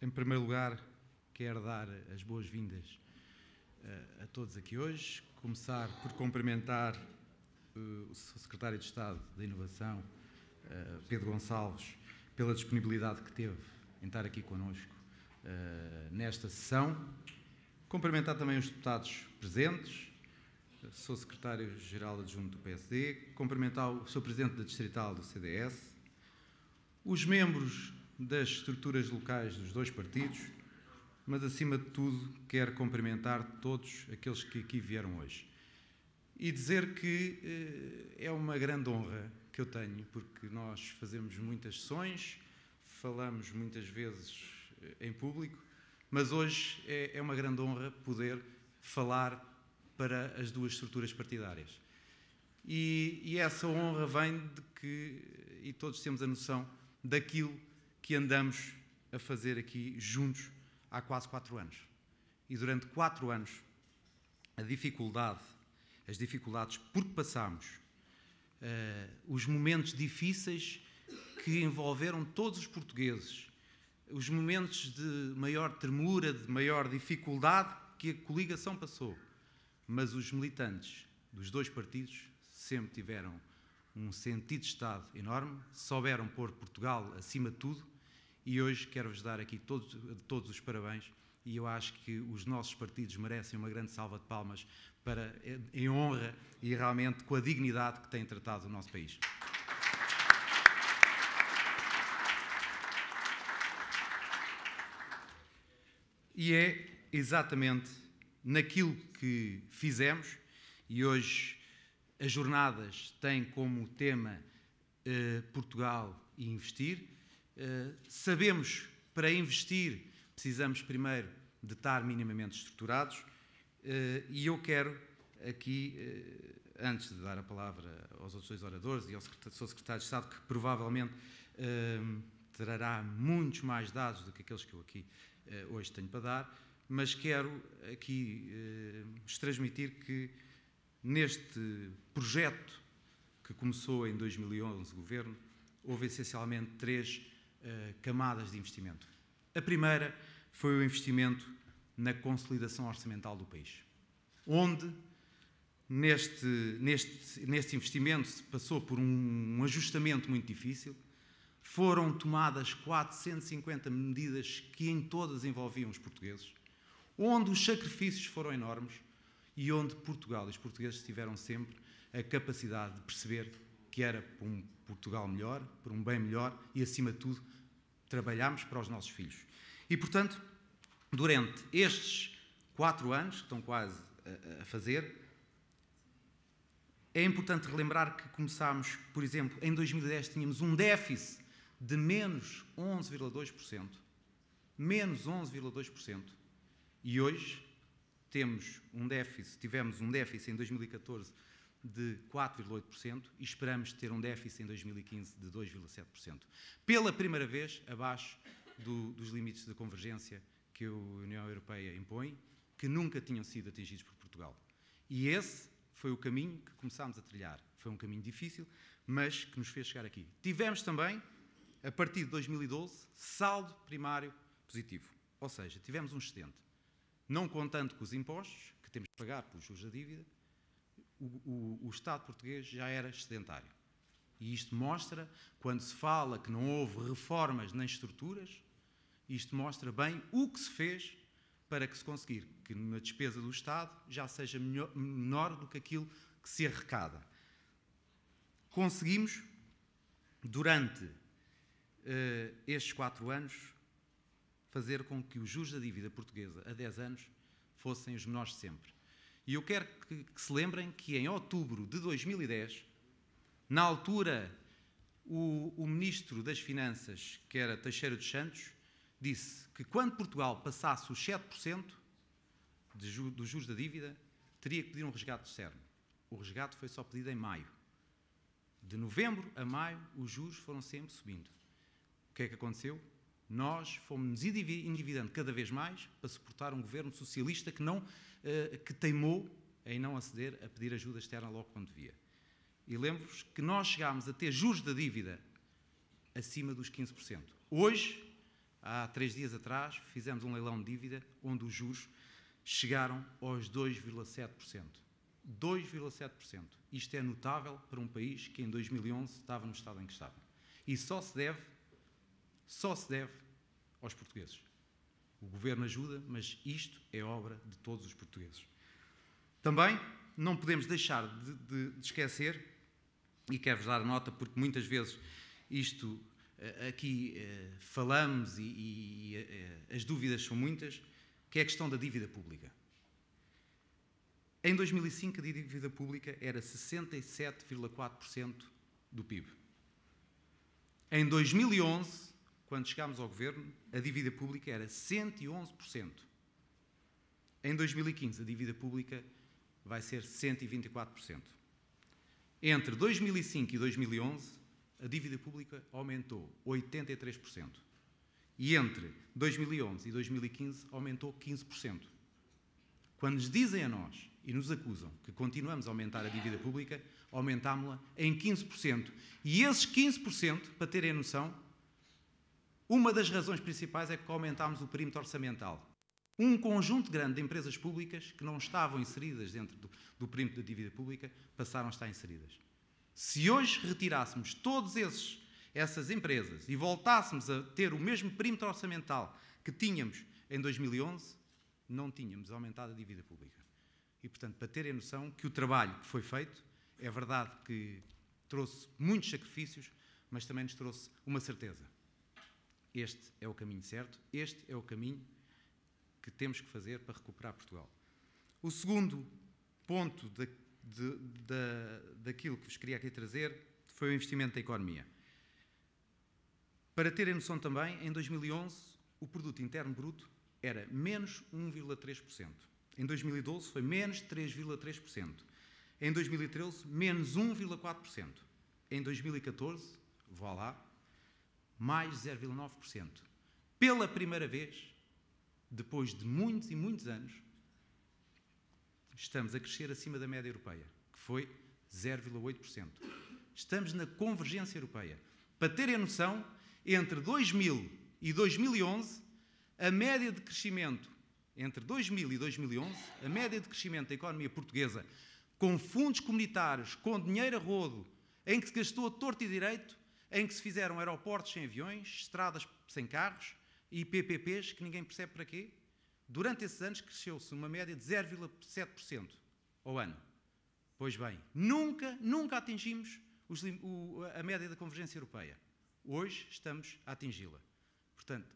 Em primeiro lugar, quero dar as boas-vindas a todos aqui hoje. Começar por cumprimentar o Secretário de Estado da Inovação, Pedro Gonçalves, pela disponibilidade que teve em estar aqui connosco nesta sessão. Cumprimentar também os deputados presentes, sou Secretário-Geral Adjunto do PSD, cumprimentar o Sr. Presidente da Distrital do CDS, os membros das estruturas locais dos dois partidos, mas, acima de tudo, quero cumprimentar todos aqueles que aqui vieram hoje. E dizer que é uma grande honra que eu tenho, porque nós fazemos muitas sessões, falamos muitas vezes em público, mas hoje é uma grande honra poder falar para as duas estruturas partidárias. E essa honra vem de que, e todos temos a noção, daquilo que andamos a fazer aqui juntos há quase 4 anos. E durante 4 anos, as dificuldades por que passámos, os momentos difíceis que envolveram todos os portugueses, os momentos de maior tremura, de maior dificuldade que a coligação passou. Mas os militantes dos dois partidos sempre tiveram um sentido de Estado enorme, souberam pôr Portugal acima de tudo, e hoje quero-vos dar aqui todos os parabéns, e eu acho que os nossos partidos merecem uma grande salva de palmas em honra e realmente com a dignidade que têm tratado o nosso país. E é exatamente naquilo que fizemos, e hoje as jornadas têm como tema Portugal e investir. Sabemos, para investir, precisamos primeiro de estar minimamente estruturados, e eu quero aqui, antes de dar a palavra aos outros dois oradores e ao Sr. Secretário de Estado, que provavelmente trará muitos mais dados do que aqueles que eu aqui hoje tenho para dar, mas quero aqui transmitir que neste projeto que começou em 2011, governo, houve essencialmente 3 camadas de investimento. A primeira foi o investimento na consolidação orçamental do país, onde neste investimento se passou por um ajustamento muito difícil, foram tomadas 450 medidas que em todas envolviam os portugueses, onde os sacrifícios foram enormes e onde Portugal e os portugueses tiveram sempre a capacidade de perceber que era por um Portugal melhor, por um bem melhor e, acima de tudo, trabalhámos para os nossos filhos. E, portanto, durante estes 4 anos que estão quase a fazer, é importante relembrar que começámos, por exemplo, em 2010 tínhamos um déficit de menos 11,2%. Menos 11,2%. E hoje tivemos um déficit em 2014 de 4,8% e esperamos ter um déficit em 2015 de 2,7%. Pela primeira vez, abaixo dos limites de convergência que a União Europeia impõe, que nunca tinham sido atingidos por Portugal. E esse foi o caminho que começámos a trilhar. Foi um caminho difícil, mas que nos fez chegar aqui. Tivemos também, a partir de 2012, saldo primário positivo. Ou seja, tivemos um excedente. Não contando com os impostos que temos de pagar pelos juros da dívida, o Estado português já era excedentário. E isto mostra, quando se fala que não houve reformas nem estruturas, isto mostra bem o que se fez para que se conseguir que na despesa do Estado já seja menor do que aquilo que se arrecada. Conseguimos, durante estes 4 anos, fazer com que os juros da dívida portuguesa a 10 anos fossem os menores de sempre. E eu quero que se lembrem que em outubro de 2010, na altura, o Ministro das Finanças, que era Teixeira dos Santos, disse que quando Portugal passasse os 7% dos juros da dívida, teria que pedir um resgate externo. O resgate foi só pedido em maio. De novembro a maio, os juros foram sempre subindo. O que é que aconteceu? Nós fomos endividando cada vez mais para suportar um governo socialista que teimou em não aceder a pedir ajuda externa logo quando devia. E lembro-vos que nós chegámos a ter juros da dívida acima dos 15%. Hoje, há 3 dias atrás, fizemos um leilão de dívida onde os juros chegaram aos 2,7%. 2,7%. Isto é notável para um país que em 2011 estava no estado em que estava. E só se deve aos portugueses. O governo ajuda, mas isto é obra de todos os portugueses. Também não podemos deixar de esquecer, e quero-vos dar nota porque muitas vezes isto aqui falamos e as dúvidas são muitas, que é a questão da dívida pública. Em 2005 a dívida pública era 67,4% do PIB. Em 2011, quando chegámos ao governo, a dívida pública era 111%. Em 2015 a dívida pública vai ser 124%. Entre 2005 e 2011, a dívida pública aumentou 83%. E entre 2011 e 2015, aumentou 15%. Quando nos dizem a nós e nos acusam que continuamos a aumentar a dívida pública, aumentámo-la em 15%. E esses 15%, para terem noção, uma das razões principais é que aumentámos o perímetro orçamental. Um conjunto grande de empresas públicas que não estavam inseridas dentro do perímetro da dívida pública passaram a estar inseridas. Se hoje retirássemos todas essas empresas e voltássemos a ter o mesmo perímetro orçamental que tínhamos em 2011, não tínhamos aumentado a dívida pública. E, portanto, para terem noção que o trabalho que foi feito, é verdade que trouxe muitos sacrifícios, mas também nos trouxe uma certeza. Este é o caminho certo, este é o caminho que temos que fazer para recuperar Portugal. O segundo ponto daquilo que vos queria aqui trazer foi o investimento da economia. Para terem noção também, em 2011 o produto interno bruto era menos 1,3%. Em 2012 foi menos 3,3%. Em 2013, menos 1,4%. Em 2014, voilà, mais 0,9%. Pela primeira vez, depois de muitos e muitos anos, estamos a crescer acima da média europeia, que foi 0,8%. Estamos na convergência europeia. Para terem noção, entre 2000 e 2011, a média de crescimento, entre 2000 e 2011, a média de crescimento da economia portuguesa, com fundos comunitários, com dinheiro a rodo, em que se gastou a torto e direito, em que se fizeram aeroportos sem aviões, estradas sem carros e PPPs, que ninguém percebe para quê, durante esses anos cresceu-se uma média de 0,7% ao ano. Pois bem, nunca atingimos a média da convergência europeia. Hoje estamos a atingi-la. Portanto,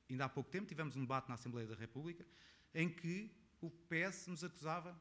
ainda há pouco tempo tivemos um debate na Assembleia da República em que o PS nos acusava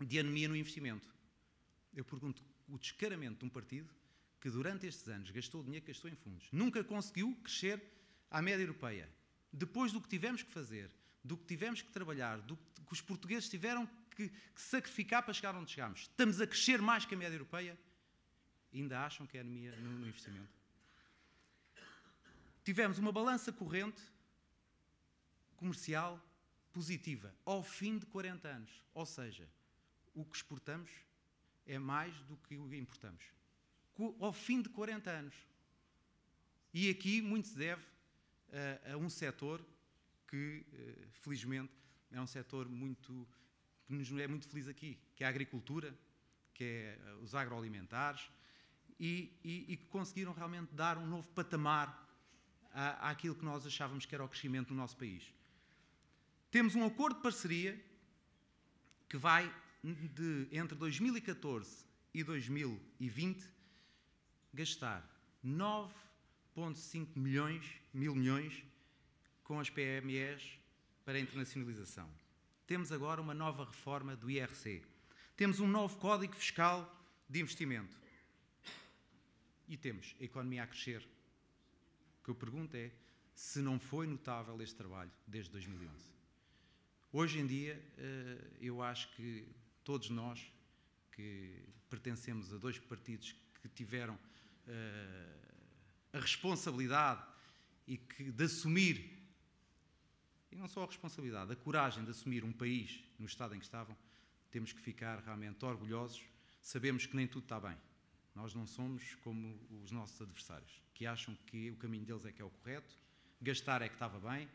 de anemia no investimento. Eu pergunto, o descaramento de um partido que durante estes anos gastou o dinheiro que gastou em fundos, nunca conseguiu crescer à média europeia. Depois do que tivemos que fazer, do que tivemos que trabalhar, do que os portugueses tiveram que sacrificar para chegar onde chegámos, estamos a crescer mais que a média europeia, ainda acham que é anemia no investimento. Tivemos uma balança corrente comercial positiva ao fim de 40 anos. Ou seja, o que exportamos é mais do que o que importamos. Ao fim de 40 anos. E aqui muito se deve a um setor que, felizmente, é um setor que nos é muito feliz aqui, que é a agricultura, que é os agroalimentares, e que conseguiram realmente dar um novo patamar àquilo que nós achávamos que era o crescimento do nosso país. Temos um acordo de parceria que vai entre 2014 e 2020 gastar 9,5 mil milhões com as PMEs para a internacionalização. Temos agora uma nova reforma do IRC. Temos um novo Código Fiscal de Investimento. E temos a economia a crescer. O que eu pergunto é se não foi notável este trabalho desde 2011. Hoje em dia, eu acho que todos nós que pertencemos a dois partidos que tiveram a responsabilidade de assumir, e não só a responsabilidade, a coragem de assumir um país no estado em que estavam, temos que ficar realmente orgulhosos. Sabemos que nem tudo está bem. Nós não somos como os nossos adversários, que acham que o caminho deles é que é o correto, gastar é que estava bem,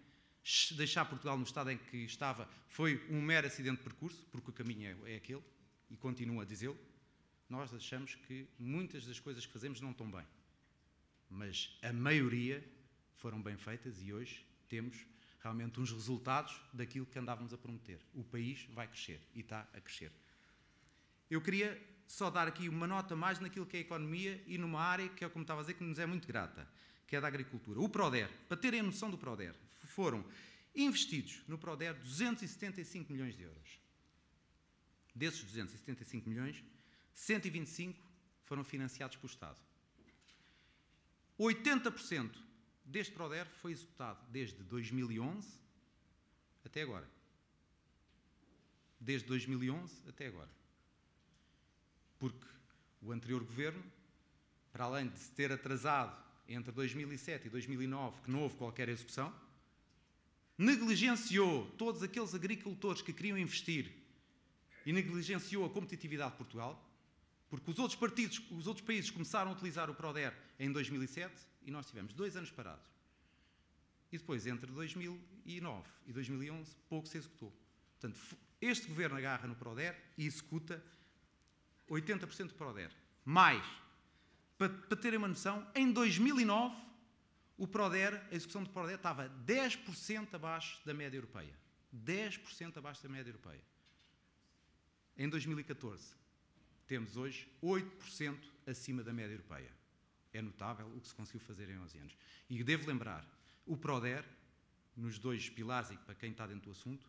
deixar Portugal no estado em que estava foi um mero acidente de percurso, porque o caminho é aquele, e continuo a dizê-lo. Nós achamos que muitas das coisas que fazemos não estão bem, mas a maioria foram bem feitas e hoje temos realmente uns resultados daquilo que andávamos a prometer. O país vai crescer e está a crescer. Eu queria só dar aqui uma nota mais naquilo que é a economia e numa área que é, como estava a dizer, que nos é muito grata, que é da agricultura. O PRODER, para terem a noção do PRODER, foram investidos no PRODER 275 milhões de euros. Desses 275 milhões, 125 foram financiados pelo Estado. 80% deste PRODER foi executado desde 2011 até agora. Desde 2011 até agora. Porque o anterior governo, para além de se ter atrasado entre 2007 e 2009, que não houve qualquer execução, negligenciou todos aqueles agricultores que queriam investir e negligenciou a competitividade de Portugal, porque os outros países começaram a utilizar o PRODER em 2007 e nós tivemos 2 anos parados. E depois, entre 2009 e 2011, pouco se executou. Portanto, este governo agarra no PRODER e executa 80% do PRODER. Mais, para terem uma noção, em 2009, o PRODER, a execução do PRODER estava 10% abaixo da média europeia. 10% abaixo da média europeia. Em 2014, temos hoje 8% acima da média europeia. É notável o que se conseguiu fazer em 11 anos. E devo lembrar, o PRODER, nos 2 pilares, e para quem está dentro do assunto,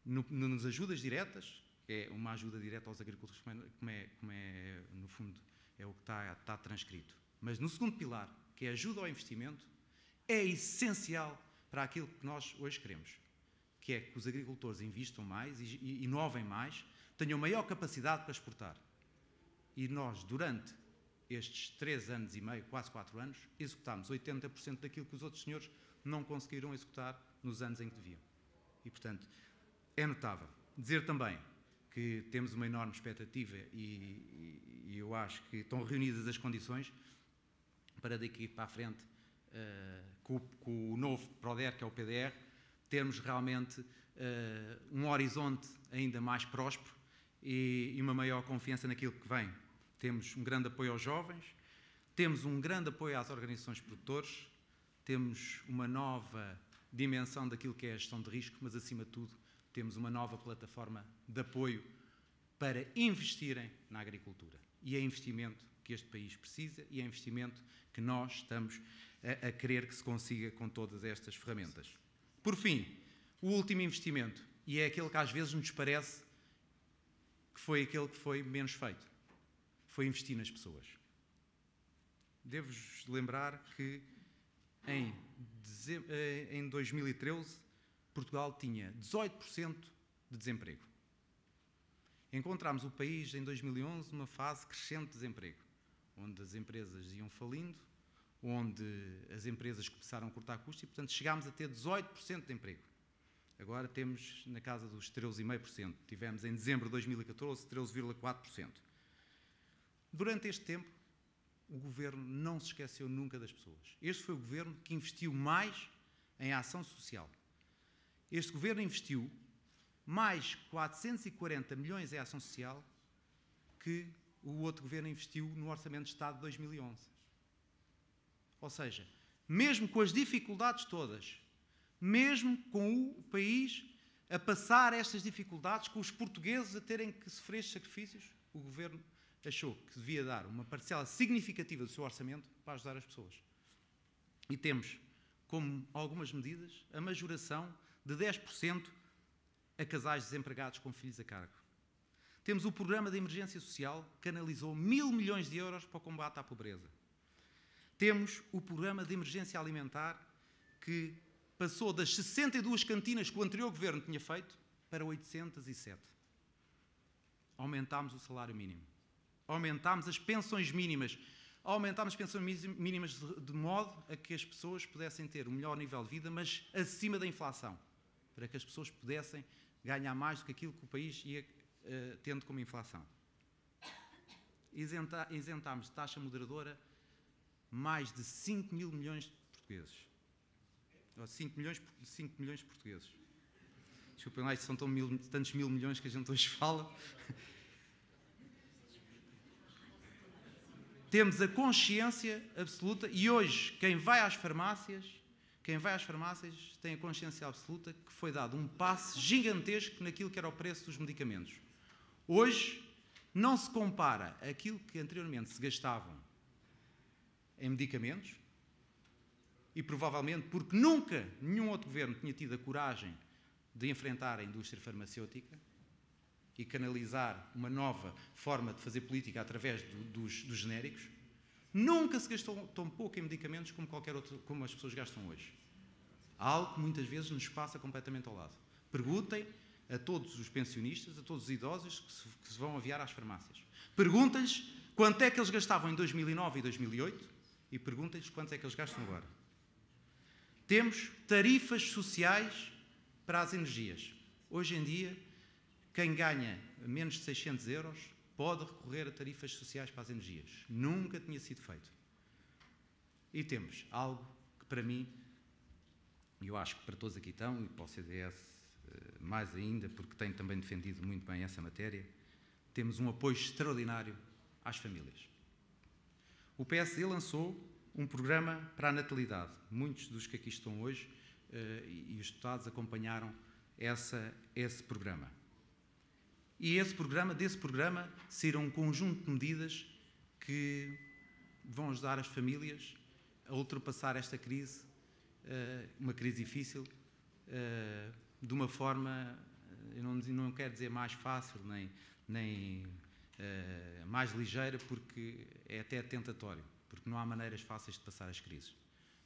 nas ajudas diretas, é uma ajuda direta aos agricultores, como é no fundo, é o que está transcrito. Mas no segundo pilar, que é a ajuda ao investimento, é essencial para aquilo que nós hoje queremos, que é que os agricultores investam mais e inovem mais, tenham maior capacidade para exportar. E nós, durante estes 3 anos e meio, quase 4 anos, executámos 80% daquilo que os outros senhores não conseguiram executar nos anos em que deviam. E, portanto, é notável. Dizer também que temos uma enorme expectativa e eu acho que estão reunidas as condições para daqui para a frente, com o novo PRODER, que é o PDR, termos realmente um horizonte ainda mais próspero e uma maior confiança naquilo que vem. Temos um grande apoio aos jovens, temos um grande apoio às organizações de produtores, temos uma nova dimensão daquilo que é a gestão de risco, mas, acima de tudo, temos uma nova plataforma de apoio para investirem na agricultura. E é investimento que este país precisa e é investimento que nós estamos a querer que se consiga com todas estas ferramentas. Por fim, o último investimento, e é aquele que às vezes nos parece que foi aquele que foi menos feito, foi investir nas pessoas. Devo-vos lembrar que em 2013 Portugal tinha 18% de desemprego. Encontramos o país em 2011 numa fase crescente de desemprego, onde as empresas iam falindo, onde as empresas começaram a cortar custos e, portanto, chegámos a ter 18% de emprego. Agora temos na casa dos 13,5%. Tivemos em dezembro de 2014 13,4%. Durante este tempo, o Governo não se esqueceu nunca das pessoas. Este foi o Governo que investiu mais em ação social. Este Governo investiu mais 440 milhões em ação social que o outro Governo investiu no Orçamento de Estado de 2011. Ou seja, mesmo com as dificuldades todas, mesmo com o país a passar estas dificuldades, com os portugueses a terem que sofrer estes sacrifícios, o Governo achou que devia dar uma parcela significativa do seu orçamento para ajudar as pessoas. E temos, como algumas medidas, a majoração de 10% a casais desempregados com filhos a cargo. Temos o Programa de Emergência Social, que canalizou 1.000 milhões de euros para o combate à pobreza. Temos o Programa de Emergência Alimentar, que passou das 62 cantinas que o anterior Governo tinha feito para 807. Aumentámos o salário mínimo. Aumentámos as pensões mínimas. Aumentámos as pensões mínimas de modo a que as pessoas pudessem ter um melhor nível de vida, mas acima da inflação, para que as pessoas pudessem ganhar mais do que aquilo que o país ia tendo como inflação. Isentámos de taxa moderadora mais de 5.000 milhões de portugueses. 5 milhões de portugueses. Desculpem lá, isto são tantos mil milhões que a gente hoje fala. Temos a consciência absoluta e hoje quem vai às farmácias tem a consciência absoluta que foi dado um passo gigantesco naquilo que era o preço dos medicamentos. Hoje não se compara aquilo que anteriormente se gastavam em medicamentos e provavelmente porque nunca nenhum outro governo tinha tido a coragem de enfrentar a indústria farmacêutica e canalizar uma nova forma de fazer política através dos genéricos. Nunca se gastou tão pouco em medicamentos como qualquer outro, como as pessoas gastam hoje. Algo que muitas vezes nos passa completamente ao lado. Perguntem a todos os pensionistas, a todos os idosos que se vão aviar às farmácias. Perguntem-lhes quanto é que eles gastavam em 2009 e 2008 e perguntem-lhes quanto é que eles gastam agora. Temos tarifas sociais para as energias. Hoje em dia, quem ganha menos de 600 euros pode recorrer a tarifas sociais para as energias. Nunca tinha sido feito. E temos algo que para mim, e eu acho que para todos aqui estão, e para o CDS mais ainda, porque tem também defendido muito bem essa matéria, temos um apoio extraordinário às famílias. O PSD lançou um programa para a natalidade. Muitos dos que aqui estão hoje e os deputados acompanharam esse programa. E desse programa saíram um conjunto de medidas que vão ajudar as famílias a ultrapassar esta crise, uma crise difícil, de uma forma, eu não quero dizer mais fácil, nem mais ligeira, porque é até tentatório, porque não há maneiras fáceis de passar as crises.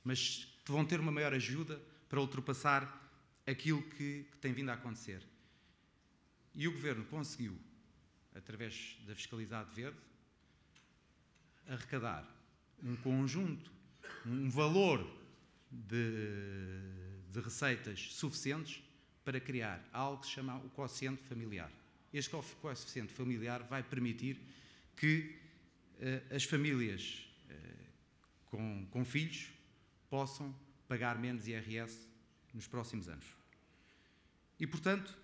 Mas vão ter uma maior ajuda para ultrapassar aquilo que tem vindo a acontecer. E o Governo conseguiu, através da fiscalidade verde, arrecadar um conjunto, um valor de receitas suficientes para criar algo que se chama o quociente familiar. Este quociente familiar vai permitir que as famílias com filhos possam pagar menos IRS nos próximos anos. E, portanto,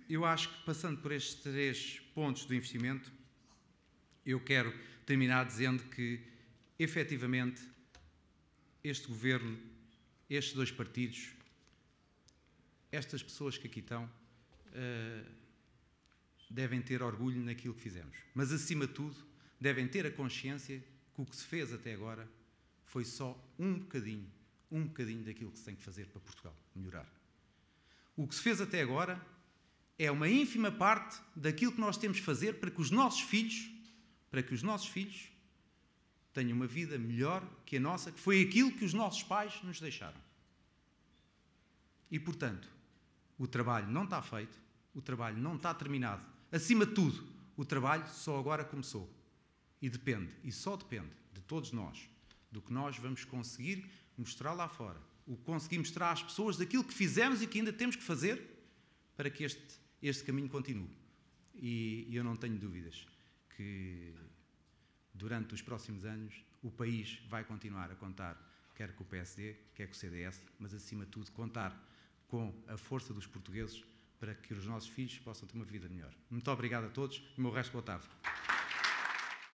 eu acho que, passando por estes 3 pontos do investimento, eu quero terminar dizendo que, efetivamente, este Governo, estes 2 partidos, estas pessoas que aqui estão, devem ter orgulho naquilo que fizemos. Mas, acima de tudo, devem ter a consciência que o que se fez até agora foi só um bocadinho daquilo que se tem que fazer para Portugal melhorar. O que se fez até agora é uma ínfima parte daquilo que nós temos de fazer para que os nossos filhos tenham uma vida melhor que a nossa, que foi aquilo que os nossos pais nos deixaram. E, portanto, o trabalho não está feito, o trabalho não está terminado. Acima de tudo, o trabalho só agora começou. E só depende de todos nós, do que nós vamos conseguir mostrar lá fora. O que conseguir mostrar às pessoas daquilo que fizemos e que ainda temos que fazer para que este caminho continue. E eu não tenho dúvidas que durante os próximos anos o país vai continuar a contar, quer com o PSD, quer com o CDS, mas acima de tudo contar com a força dos portugueses para que os nossos filhos possam ter uma vida melhor. Muito obrigado a todos e o meu resto, boa tarde.